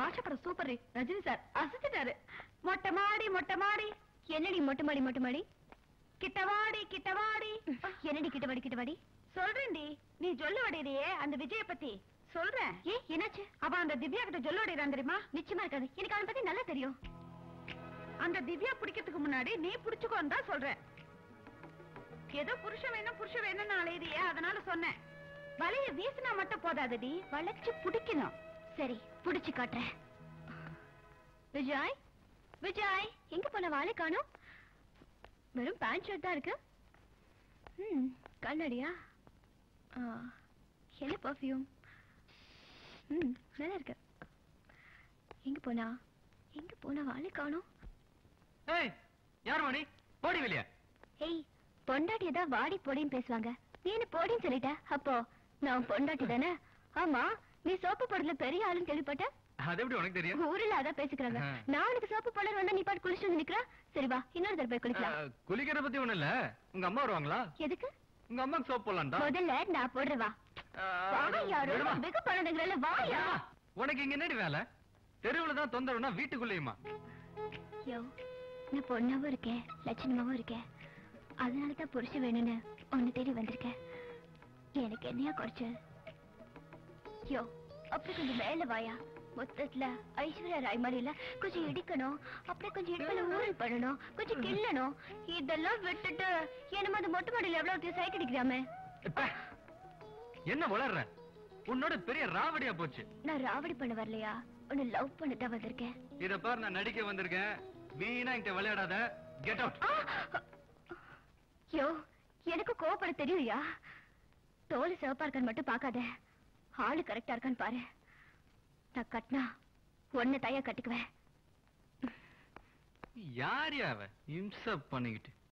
பாஷா படம் super Rajini sir அசத்திட்டாரு. மொட்டை மாடி மொட்டை மாடி. என்னடி மொட்டை மாடி மொட்டை மாடி? கிட்டவாடி கிட்டவாடி. என்னடி கிட்டவாடி கிட்டவாடி? சொல்றேன்டி, நீ சொல்ல வடிறியே அந்த விஜய பத்தி சொல்றேன். ஏ என்னாச்சு? அவ அந்த திவ்யா கிட்ட சொல்ல வடிறான் தெரியுமா? நிச்சயமா இருக்காது, எனக்கு அவனை பத்தி நல்லா தெரியும். அந்த திவ்யா பிடிக்கிறதுக்கு முன்னாடி நீ பிடிச்சுக்கோன்னு தான் சொல்றேன். ஏதோ புருஷன் வேணும்னு அலையிறியே, அதனால சொன்னேன். வலைய வீசினா மட்டும் போதாதடி, வளைச்சு பிடிக்கணும். சரி, புடிச்சு காட்டுறேன். விஜய் விஜய், எங்க போன வாழை காணோம்? வெறும் பேண்ட் ஷர்ட் தான் இருக்கு. கண்ணாடியா? என்ன பர்ஃபியூம்? நல்லா இருக்கு. எங்க போனா வாழை காணோம்? யார் மணி போடி வெளியா? ஏய், பொண்டாட்டி ஏதாவது வாடி போடின்னு பேசுவாங்க, நீ என்ன போடின்னு சொல்லிட்ட. அப்போ நான் பொண்டாட்டி தானே? ஆமா, நீ சோப்பு போடல பெரிய ஆளுன்னு கேள்விப்பட்ட. அது எப்படி உனக்கு தெரியும்? ஊரில் அதான் பேசிக்கிறாங்க. நான் உனக்கு சோப்பு போட வந்தா நீ பாட்டு குளிச்சுட்டு நிக்கிற. சரி வா, இன்னொரு தடவை போய் குளிக்கலாம். குளிக்கிறத பத்தி ஒண்ணு இல்ல, உங்க அம்மா வருவாங்களா? எதுக்கு? உங்க அம்மாக்கு சோப்பு போடலாம்டா. முதல்ல நான் போடுறவா. வெகு பணங்கிறல வாயா. உனக்கு இங்க என்னடி வேலை? தெருவுல தான் தொந்தரவுனா வீட்டுக்குள்ளேயுமா? யோ, நான் பொண்ணாவும் இருக்கேன், லட்சணமாவும் இருக்கேன். அதனாலதான் புருஷன் வேணும்னு ஒன்னு தேடி வந்திருக்கேன். எனக்கு என்னையா குறைச்சு? யோ, அப்படி கொஞ்சம் மேல வாயா. மொத்தத்துல ஐஸ்வர்யா ராய் மாதிரி இல்ல, கொஞ்சம் இடிக்கணும், அப்படியே கொஞ்சம் இடுப்புல ஊழல் பண்ணணும், கொஞ்சம் கிள்ளணும். இதெல்லாம் விட்டுட்டு என்னமா அந்த மொட்டை மாடியில் எவ்வளவு சைட் அடிக்கிறாமே. என்ன வளர்ற? உன்னோட பெரிய ராவடியா போச்சு. நான் ராவடி பண்ண வரலையா, உன்னை லவ் பண்ணதான் வந்திருக்கேன். இத பாரு, நான் நடிக்க வந்திருக்கேன். வீணா என்கிட்ட விளையாடாத. Get out. யோ, எனக்கு கோபப்பட தெரியுயா. தோல் சிவப்பா இருக்கான்னு மட்டும் பாக்காத, ஆளு கரெக்டா இருக்கான்னு பாரு. நான் கட்டினா ஒன்ன தயா கட்டிக்குவேன். யார் அவ இம்ச பண்ணிக்கிட்டு?